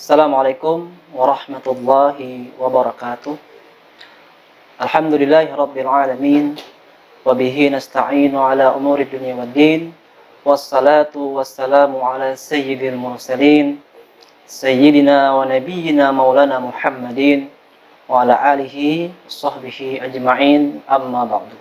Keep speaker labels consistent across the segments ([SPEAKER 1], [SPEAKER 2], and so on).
[SPEAKER 1] Assalamualaikum warahmatullahi wabarakatuh. Alhamdulillahi rabbil alamin. Wabihi nasta'inu ala umuri dunia waddin. Wassalatu wassalamu ala sayyidil mursalin, sayyidina wa nabiyyina maulana Muhammadin wa ala alihi sahbihi ajma'in, amma ba'du.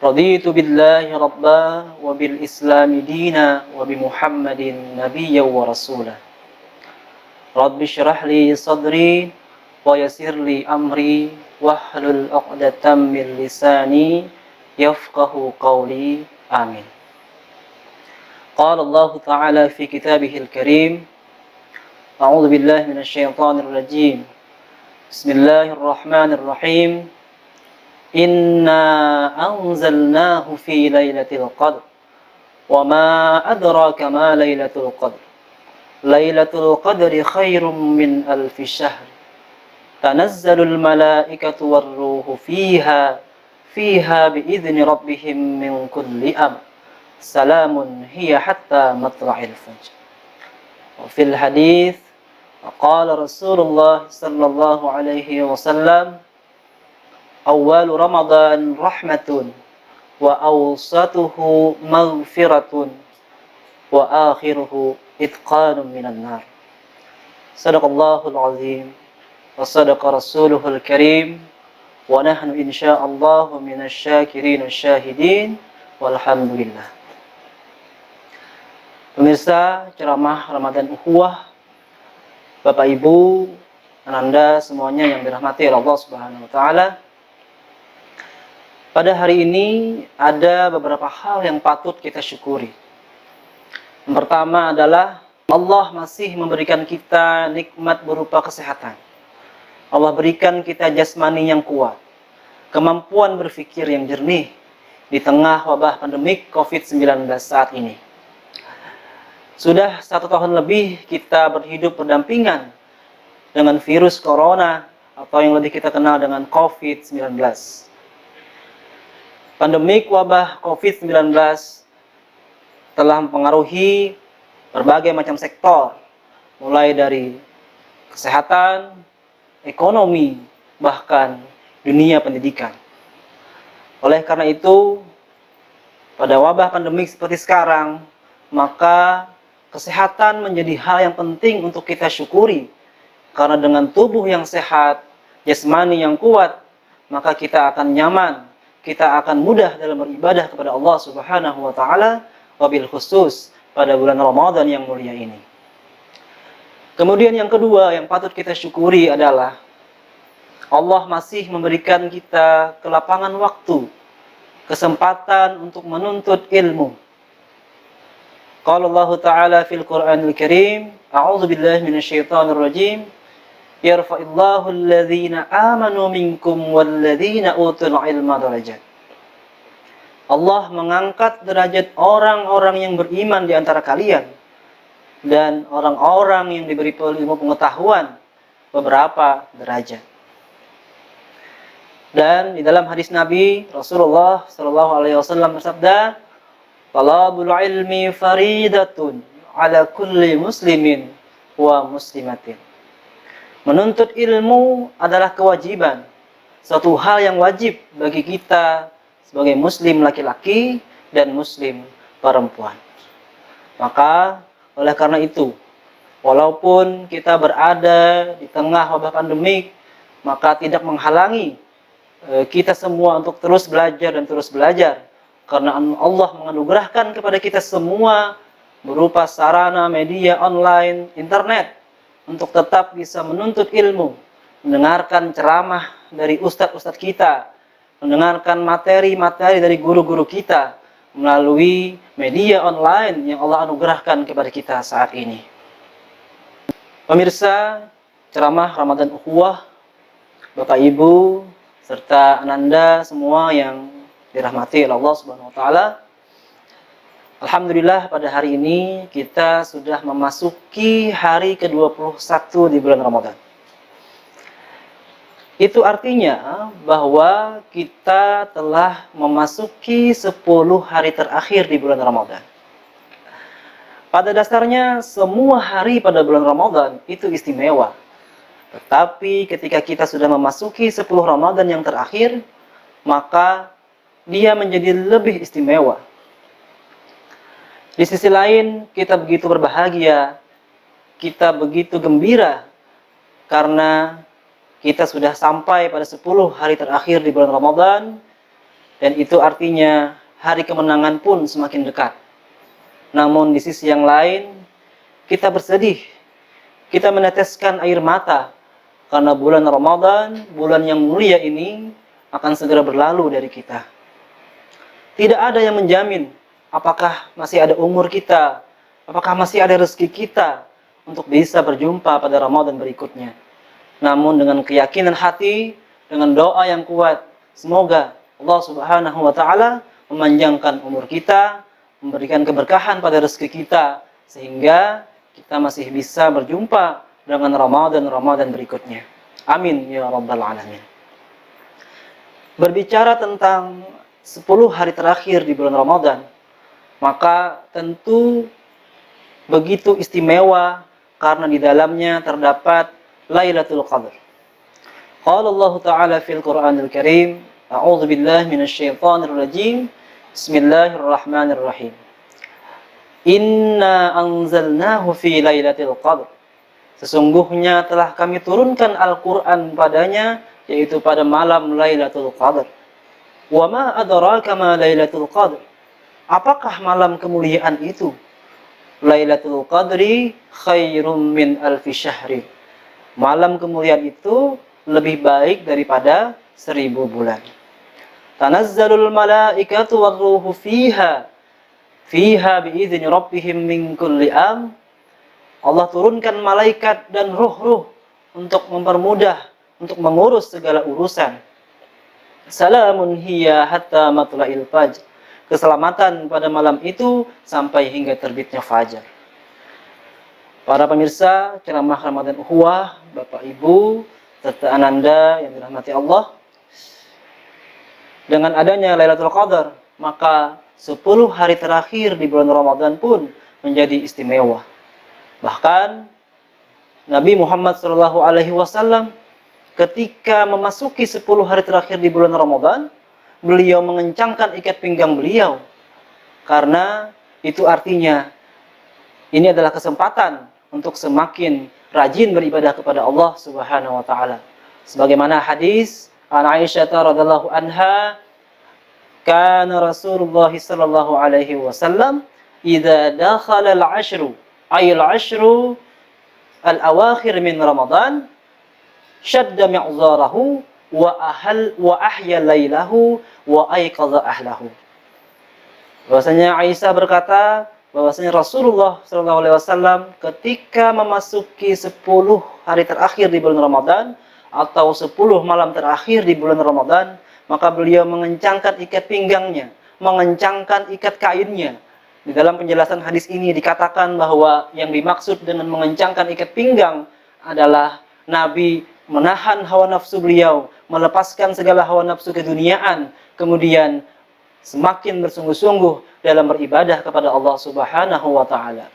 [SPEAKER 1] Raditu billahi rabba wa bil islami dina wa bi Muhammadin nabiyya wa rasulah. Rabbi syrah li sadri wa yassir li amri wahlul 'uqdatam min lisani yafqahu qawli. Amin. Qala Allah Ta'ala fi kitabihil karim. A'udzu billahi minasy syaithanir rajim. Bismillahirrahmanirrahim. Inna anzalnahu fi lailatul qadr. Wa ma adraka ma lailatul qadr. Lailatul qadri khairum min alfi syahr. Tanazzalul malaikatu warruhu fiha biizni rabbihim min kulli amr. Salamun hiya hatta matla'il fajr. Wa fil hadits qala Rasulullah sallallahu alaihi wasallam, awwalu Ramadan rahmatun wa awsatuhu maghfiratun wa akhiruhu itqanun minan nar. Sadaqallahul azim wa sadaqa rasuluhul karim wa nahnu insyaallah minasyakirin syahidin walhamdulillah. Pemirsa ceramah Ramadan Ukhuwah, Bapak Ibu, Ananda semuanya yang dirahmati oleh Allah Subhanahu wa taala. Pada hari ini ada beberapa hal yang patut kita syukuri. Yang pertama adalah Allah masih memberikan kita nikmat berupa kesehatan. Allah berikan kita jasmani yang kuat, kemampuan berpikir yang jernih di tengah wabah pandemik COVID-19 saat ini. Sudah 1 tahun lebih kita berhidup berdampingan dengan virus corona atau yang lebih kita kenal dengan COVID-19. Pandemik wabah COVID-19 telah mempengaruhi berbagai macam sektor, mulai dari kesehatan, ekonomi, bahkan dunia pendidikan. Oleh karena itu, pada wabah pandemik seperti sekarang, maka kesehatan menjadi hal yang penting untuk kita syukuri. Karena dengan tubuh yang sehat, jasmani yang kuat, maka kita akan nyaman, kita akan mudah dalam beribadah kepada Allah Subhanahu wa taala, wabil khusus pada bulan Ramadan yang mulia ini. Kemudian yang kedua yang patut kita syukuri adalah Allah masih memberikan kita kelapangan waktu, kesempatan untuk menuntut ilmu. Qala Allah Ta'ala fil Qur'anil Karim, a'udzu billahi minasyaitonir rajim, yarfa'illahu alladhina amanu minkum walladhina utul ilma darajat. Allah mengangkat derajat orang-orang yang beriman di antara kalian dan orang-orang yang diberi ilmu pengetahuan beberapa derajat. Dan di dalam hadis Nabi Rasulullah sallallahu alaihi wasallam bersabda, "Talabul ilmi faridatun ala kulli muslimin wa muslimatin." Menuntut ilmu adalah kewajiban, suatu hal yang wajib bagi kita sebagai muslim laki-laki dan muslim perempuan. Maka oleh karena itu, walaupun kita berada di tengah wabah pandemik, maka tidak menghalangi kita semua untuk terus belajar dan terus belajar. Karena Allah menganugerahkan kepada kita semua berupa sarana media online, internet, untuk tetap bisa menuntut ilmu, mendengarkan ceramah dari ustadz-ustadz kita, mendengarkan materi-materi dari guru-guru kita melalui media online yang Allah anugerahkan kepada kita saat ini. Pemirsa ceramah Ramadan Ukhuwah, Bapak Ibu serta Ananda semua yang dirahmati oleh Allah Subhanahu wa taala. Alhamdulillah pada hari ini kita sudah memasuki hari ke-21 di bulan Ramadan. Itu artinya bahwa kita telah memasuki 10 hari terakhir di bulan Ramadan. Pada dasarnya semua hari pada bulan Ramadan itu istimewa. Tetapi ketika kita sudah memasuki 10 Ramadan yang terakhir, maka dia menjadi lebih istimewa. Di sisi lain, kita begitu berbahagia, kita begitu gembira karena kita sudah sampai pada 10 hari terakhir di bulan Ramadan, dan itu artinya hari kemenangan pun semakin dekat. Namun di sisi yang lain, kita bersedih, kita meneteskan air mata karena bulan Ramadan, bulan yang mulia ini akan segera berlalu dari kita. Tidak ada yang menjamin apakah masih ada umur kita, apakah masih ada rezeki kita untuk bisa berjumpa pada Ramadan berikutnya. Namun dengan keyakinan hati, dengan doa yang kuat, semoga Allah Subhanahu wa taala memanjangkan umur kita, memberikan keberkahan pada rezeki kita, sehingga kita masih bisa berjumpa dengan Ramadan berikutnya. Amin ya rabbal alamin. Berbicara tentang 10 hari terakhir di bulan Ramadan, maka tentu begitu istimewa karena di dalamnya terdapat Lailatul Qadar. Qala Allah Ta'ala fil Qur'anil Karim, a'udzu billahi minasyaitonir rajim. Bismillahirrahmanirrahim. Inna anzalnahu fi Lailatul Qadar. Sesungguhnya telah kami turunkan Al-Qur'an padanya, yaitu pada malam Lailatul Qadar. Wa ma adraka ma Lailatul Qadar. Apakah malam kemuliaan itu? Lailatul Qadri khairum min alfi syahri. Malam kemuliaan itu lebih baik daripada 1000 bulan. Tanazzalul malaikatu warruhu fiha biizni rabbihim min kulli am. Allah turunkan malaikat dan ruh-ruh untuk mempermudah, untuk mengurus segala urusan. Salamun hiya hatta matla'il fajr. Keselamatan pada malam itu sampai hingga terbitnya fajar. Para pemirsa ceramah Ramadan Ukhuwah, Bapak Ibu serta Ananda yang dirahmati Allah, dengan adanya Lailatul Qadar, maka 10 hari terakhir di bulan Ramadan pun menjadi istimewa. Bahkan Nabi Muhammad SAW ketika memasuki 10 hari terakhir di bulan Ramadan, beliau mengencangkan ikat pinggang beliau, karena itu artinya ini adalah kesempatan untuk semakin rajin beribadah kepada Allah Subhanahu wa taala. Sebagaimana hadis an Aisyah radhiyallahu anha, kana Rasulullah sallallahu alaihi wasallam idza dakhala al-'ashru ay al-'ashru al-awakhir min Ramadan shadda mi'zarahu wa ahya lailahu wa ayqadha ahlahu. Bahwasanya Aisyah berkata bahwasanya Rasulullah SAW ketika memasuki 10 hari terakhir di bulan Ramadan atau 10 malam terakhir di bulan Ramadan, maka beliau mengencangkan ikat pinggangnya, mengencangkan ikat kainnya. Di dalam penjelasan hadis ini dikatakan bahwa yang dimaksud dengan mengencangkan ikat pinggang adalah Nabi menahan hawa nafsu beliau, melepaskan segala hawa nafsu keduniaan, kemudian semakin bersungguh-sungguh dalam beribadah kepada Allah Subhanahu wa taala.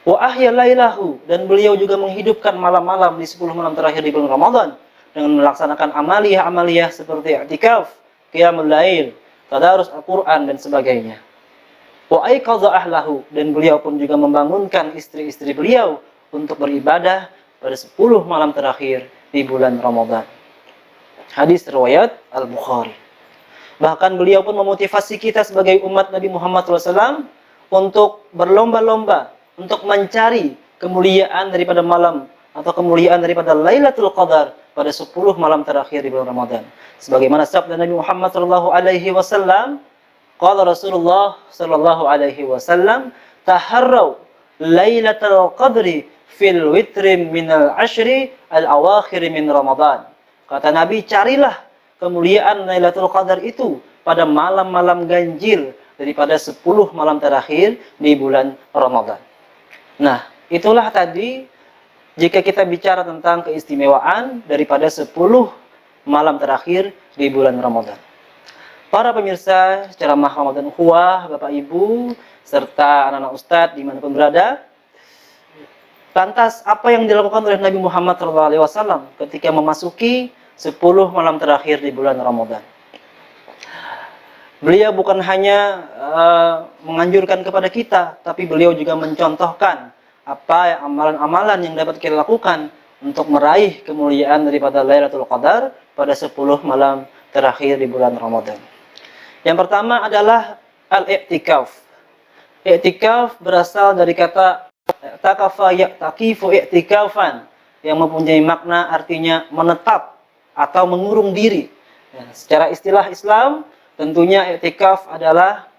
[SPEAKER 1] Wa ahya lailahu, dan beliau juga menghidupkan malam-malam di 10 malam terakhir di bulan Ramadan dengan melaksanakan amaliyah-amaliyah seperti i'tikaf, qiyamul lail, tadarus Al-Qur'an dan sebagainya. Wa ayqadha ahlahu, dan beliau pun juga membangunkan istri-istri beliau untuk beribadah pada 10 malam terakhir di bulan Ramadan. Hadis riwayat Al-Bukhari. Bahkan beliau pun memotivasi kita sebagai umat Nabi Muhammad SAW untuk berlomba-lomba, untuk mencari kemuliaan daripada malam atau kemuliaan daripada Lailatul Qadar pada 10 malam terakhir di bulan Ramadan. Sebagaimana sabda Nabi Muhammad SAW, qala Rasulullah SAW, taharraw Lailatul Qadri fil witri minal ashri al-awakhir min Ramadan. Kata Nabi, carilah kemuliaan Lailatul Qadar itu pada malam-malam ganjil daripada 10 malam terakhir di bulan Ramadan. Nah, itulah tadi jika kita bicara tentang keistimewaan daripada 10 malam terakhir di bulan Ramadan. Para pemirsa ceramah Ramadan Ukhuwah, Bapak Ibu, serta anak-anak Ustadz dimanapun berada, lantas apa yang dilakukan oleh Nabi Muhammad SAW ketika memasuki 10 malam terakhir di bulan Ramadan? Beliau bukan hanya menganjurkan kepada kita, tapi beliau juga mencontohkan apa amalan-amalan yang dapat kita lakukan untuk meraih kemuliaan daripada Lailatul Qadar pada 10 malam terakhir di bulan Ramadan. Yang pertama adalah al-i'tikaf. I'tikaf berasal dari kata i'takafa ya'takifu i'tikafan, yang mempunyai makna artinya menetap atau mengurung diri. Ya, secara istilah Islam, tentunya i'tikaf adalah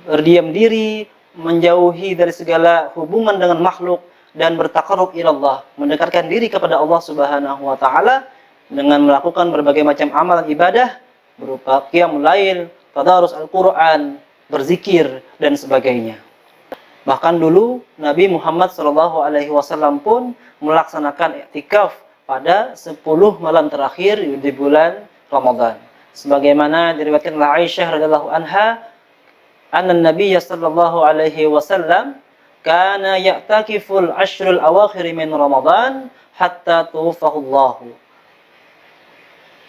[SPEAKER 1] berdiam diri, menjauhi dari segala hubungan dengan makhluk dan bertaqarrub ila Allah, mendekatkan diri kepada Allah Subhanahu wa taala dengan melakukan berbagai macam amalan ibadah berupa qiyamul lail, tadarus Al-Qur'an, berzikir dan sebagainya. Bahkan dulu Nabi Muhammad SAW pun melaksanakan i'tikaf pada 10 malam terakhir di bulan Ramadan. Sebagaimana diriwayatkan oleh Aisyah radhiyallahu anha, anna Nabiy sallallahu alaihi wasallam kana ya'takiful ashrul awakhir min Ramadan hatta tuwaffahu Allah.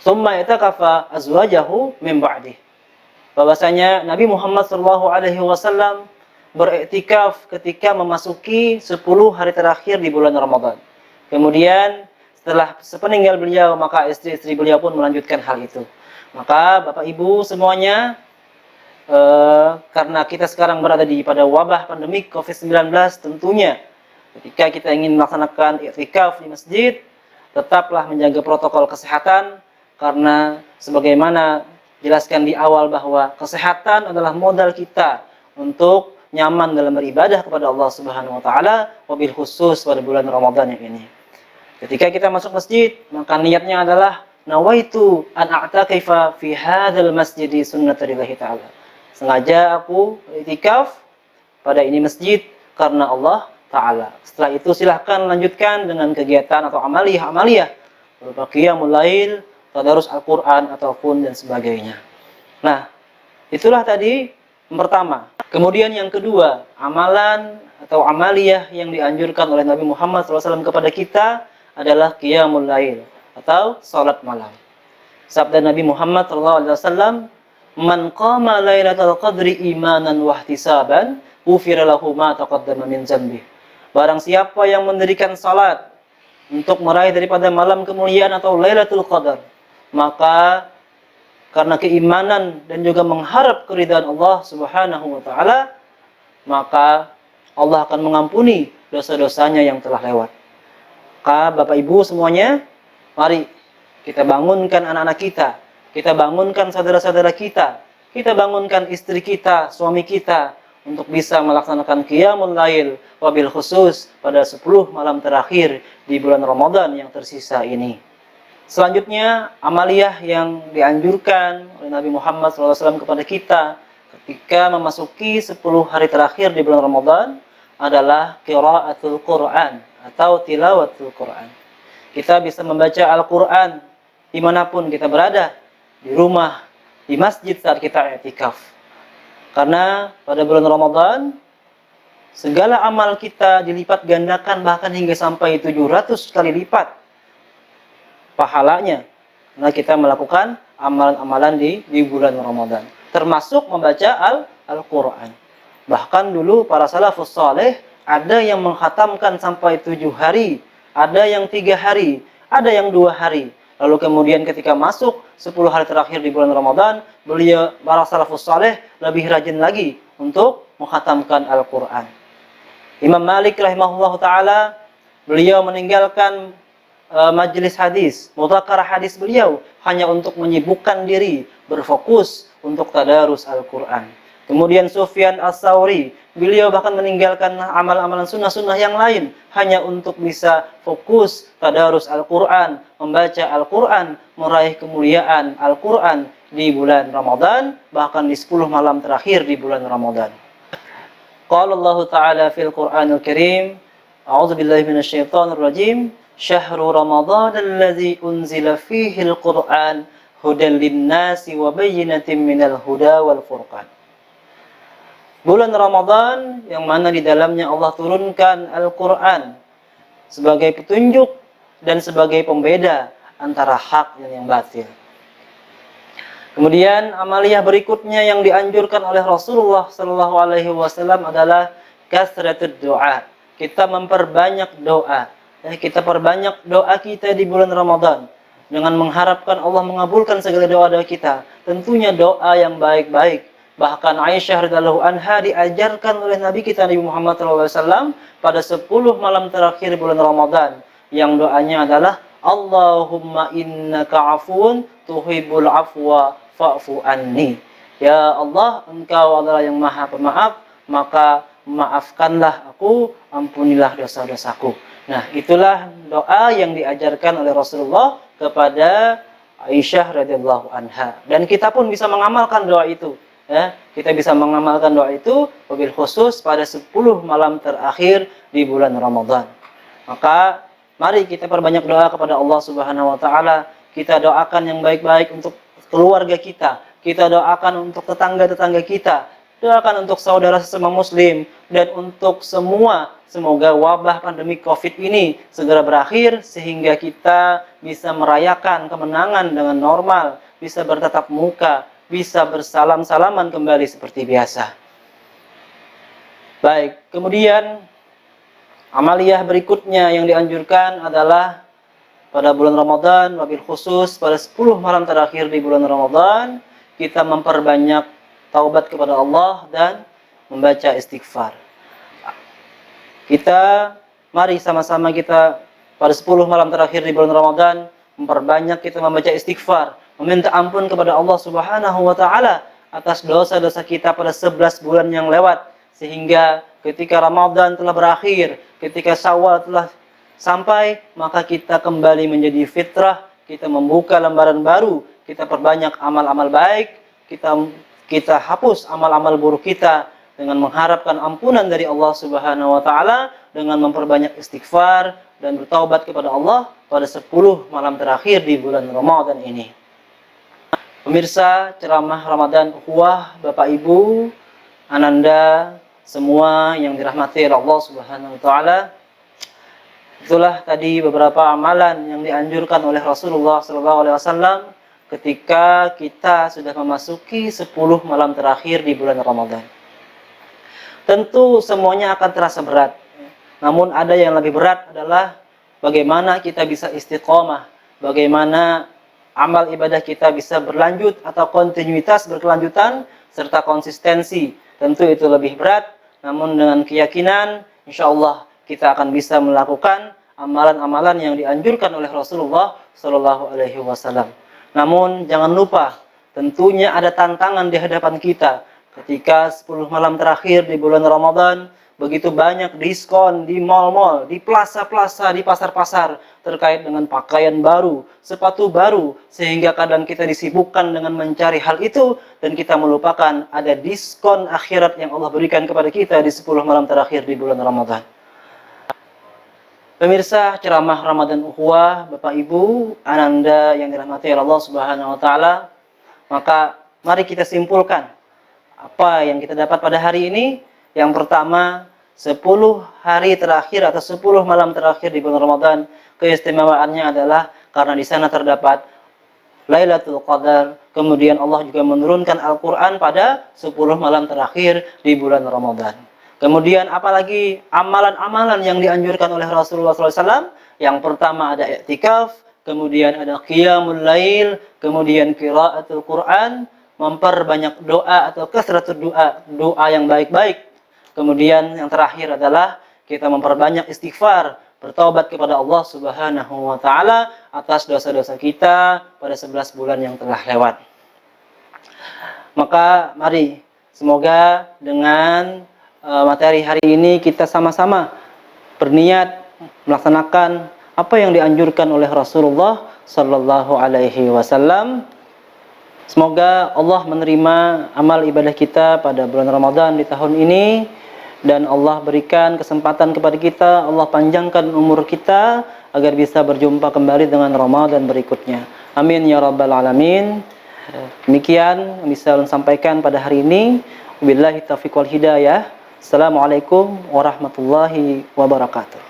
[SPEAKER 1] Tsumma i'takafa azwajahu min ba'dih. Bahwasanya Nabi Muhammad SAW beriktikaf ketika memasuki 10 hari terakhir di bulan Ramadan. Kemudian setelah sepeninggal beliau, maka istri-istri beliau pun melanjutkan hal itu. Maka Bapak Ibu semuanya, karena kita sekarang berada pada wabah pandemik COVID-19, tentunya ketika kita ingin melaksanakan iktikaf di masjid, tetaplah menjaga protokol kesehatan, karena sebagaimana jelaskan di awal bahwa kesehatan adalah modal kita untuk nyaman dalam beribadah kepada Allah Subhanahu wa taala, wabil khusus pada bulan Ramadan yang ini. Ketika kita masuk masjid, maka niatnya adalah nawaitu an a'takifa fi hadzal masjid sunnatillahi taala. Sengaja aku iktikaf pada ini masjid karena Allah taala. Setelah itu silahkan lanjutkan dengan kegiatan atau amaliyah berupa qiyamul lail, tadarus Al-Qur'an ataupun dan sebagainya. Nah, itulah tadi yang pertama. Kemudian yang kedua, amalan atau amaliyah yang dianjurkan oleh Nabi Muhammad SAW kepada kita adalah qiyamul lail atau salat malam. Sabda Nabi Muhammad SAW, "Man qama lailatul qadri imanan wa ihtisaban, ghufira lahu ma taqaddama min dzanbi." Barang siapa yang mendirikan salat untuk meraih daripada malam kemuliaan atau Lailatul Qadar, maka karena keimanan dan juga mengharap keridhaan Allah Subhanahu wa taala, maka Allah akan mengampuni dosa-dosanya yang telah lewat. Maka Bapak Ibu semuanya, mari kita bangunkan anak-anak kita bangunkan saudara-saudara kita bangunkan istri kita, suami kita untuk bisa melaksanakan qiyamul lail, wabil khusus pada 10 malam terakhir di bulan Ramadan yang tersisa ini. Selanjutnya, amaliyah yang dianjurkan oleh Nabi Muhammad SAW kepada kita ketika memasuki 10 hari terakhir di bulan Ramadan adalah qiraatul Quran atau tilawatul Quran. Kita bisa membaca Al-Quran dimanapun kita berada, di rumah, di masjid saat kita i'tikaf. Karena pada bulan Ramadan, segala amal kita dilipat gandakan bahkan hingga sampai 700 kali lipat pahalanya karena kita melakukan amalan-amalan di bulan Ramadan, termasuk membaca Al-Quran. Bahkan dulu para salafus saleh ada yang mengkhatamkan sampai 7 hari, ada yang 3 hari, ada yang 2 hari. Lalu kemudian ketika masuk 10 hari terakhir di bulan Ramadan, beliau para salafus saleh lebih rajin lagi untuk mengkhatamkan Al-Quran. Imam Malik rahimahullah ta'ala, beliau meninggalkan majelis hadis, mudzakarah hadis beliau hanya untuk menyibukkan diri, berfokus untuk tadarus Al-Quran. Kemudian Sufyan Ats-Tsauri, beliau bahkan meninggalkan amal-amalan sunnah-sunnah yang lain hanya untuk bisa fokus tadarus Al-Quran, membaca Al-Quran, meraih kemuliaan Al-Quran di bulan Ramadan, bahkan di 10 malam terakhir di bulan Ramadan. Qala Allah Ta'ala fil Qur'anil Karim, a'udzu billahi minasyaitonir rajim, Syahrul Ramadan alladzi unzila fihi al-Qur'an hudal linnasi wa bayyinatin minal huda wal furqan. Bulan Ramadan yang mana di dalamnya Allah turunkan Al-Quran sebagai petunjuk dan sebagai pembeda antara hak dan yang batil. Kemudian amaliyah berikutnya yang dianjurkan oleh Rasulullah SAW adalah kasratud doa. Kita memperbanyak doa. Kita perbanyak doa kita di bulan Ramadan dengan mengharapkan Allah mengabulkan segala doa-doa kita. Tentunya doa yang baik-baik. Bahkan Aisyah radhiyallahu anha diajarkan oleh Nabi kita Nabi Muhammad SAW pada 10 malam terakhir bulan Ramadan, yang doanya adalah Allahumma innaka afun tuhibbul afwa fa'fu anni. Ya Allah, Engkau adalah yang Maha Pemaaf, maka maafkanlah aku, ampunilah dosa-dosaku. Nah, itulah doa yang diajarkan oleh Rasulullah kepada Aisyah radhiyallahu anha, dan kita pun bisa mengamalkan doa itu. Ya, kita bisa mengamalkan doa itu wabil khusus pada 10 malam terakhir di bulan Ramadan. Maka mari kita perbanyak doa kepada Allah Subhanahu wa taala. Kita doakan yang baik-baik untuk keluarga kita. Kita doakan untuk tetangga-tetangga kita. Doakan untuk saudara sesama muslim dan untuk semua. Semoga wabah pandemi Covid ini segera berakhir sehingga kita bisa merayakan kemenangan dengan normal, bisa bertatap muka, bisa bersalam-salaman kembali seperti biasa. Baik, kemudian amaliyah berikutnya yang dianjurkan adalah pada bulan Ramadan, wabil khusus pada 10 malam terakhir di bulan Ramadan, kita memperbanyak taubat kepada Allah dan membaca istighfar. Mari sama-sama kita pada 10 malam terakhir di bulan Ramadan memperbanyak kita membaca istighfar, meminta ampun kepada Allah Subhanahu wa taala atas dosa-dosa kita pada 11 bulan yang lewat, sehingga ketika Ramadan telah berakhir, ketika Syawal telah sampai, maka kita kembali menjadi fitrah, kita membuka lembaran baru, kita perbanyak amal-amal baik, kita hapus amal-amal buruk kita dengan mengharapkan ampunan dari Allah Subhanahu wa taala, dengan memperbanyak istighfar dan bertaubat kepada Allah pada 10 malam terakhir di bulan Ramadan ini. Pemirsa ceramah Ramadan Ukhuwah, Bapak Ibu, Ananda, semua yang dirahmati Allah Subhanahu wa taala. Itulah tadi beberapa amalan yang dianjurkan oleh Rasulullah SAW ketika kita sudah memasuki 10 malam terakhir di bulan Ramadan. Tentu semuanya akan terasa berat. Namun ada yang lebih berat adalah bagaimana kita bisa istiqomah, bagaimana amal ibadah kita bisa berlanjut atau kontinuitas berkelanjutan serta konsistensi. Tentu itu lebih berat, namun dengan keyakinan insya Allah kita akan bisa melakukan amalan-amalan yang dianjurkan oleh Rasulullah SAW. Namun jangan lupa, tentunya ada tantangan di hadapan kita. Ketika 10 malam terakhir di bulan Ramadan, begitu banyak diskon di mal-mal, di plaza-plaza, di pasar-pasar terkait dengan pakaian baru, sepatu baru, sehingga kadang kita disibukkan dengan mencari hal itu dan kita melupakan ada diskon akhirat yang Allah berikan kepada kita di 10 malam terakhir di bulan Ramadan. Pemirsa ceramah Ramadan Ukhuwah, Bapak Ibu, Ananda yang dirahmati Allah Subhanahu wa taala, maka mari kita simpulkan apa yang kita dapat pada hari ini. Yang pertama, 10 hari terakhir atau 10 malam terakhir di bulan Ramadan, keistimewaannya adalah karena di sana terdapat Lailatul Qadar. Kemudian Allah juga menurunkan Al-Quran pada 10 malam terakhir di bulan Ramadan. Kemudian apalagi amalan-amalan yang dianjurkan oleh Rasulullah SAW. Yang pertama ada i'tikaf, kemudian ada qiyamul lail, kemudian qiraatul Quran, memperbanyak doa atau kasratul doa yang baik-baik. Kemudian yang terakhir adalah kita memperbanyak istighfar, bertaubat kepada Allah Subhanahu wa taala atas dosa-dosa kita pada 11 bulan yang telah lewat. Maka mari semoga dengan materi hari ini kita sama-sama berniat melaksanakan apa yang dianjurkan oleh Rasulullah sallallahu alaihi wasallam. Semoga Allah menerima amal ibadah kita pada bulan Ramadan di tahun ini, dan Allah berikan kesempatan kepada kita, Allah panjangkan umur kita agar bisa berjumpa kembali dengan Ramadan berikutnya. Amin ya rabbal alamin. Demikian yang bisa saya sampaikan pada hari ini. Wabillahi taufiq wal hidayah. Assalamualaikum warahmatullahi wabarakatuh.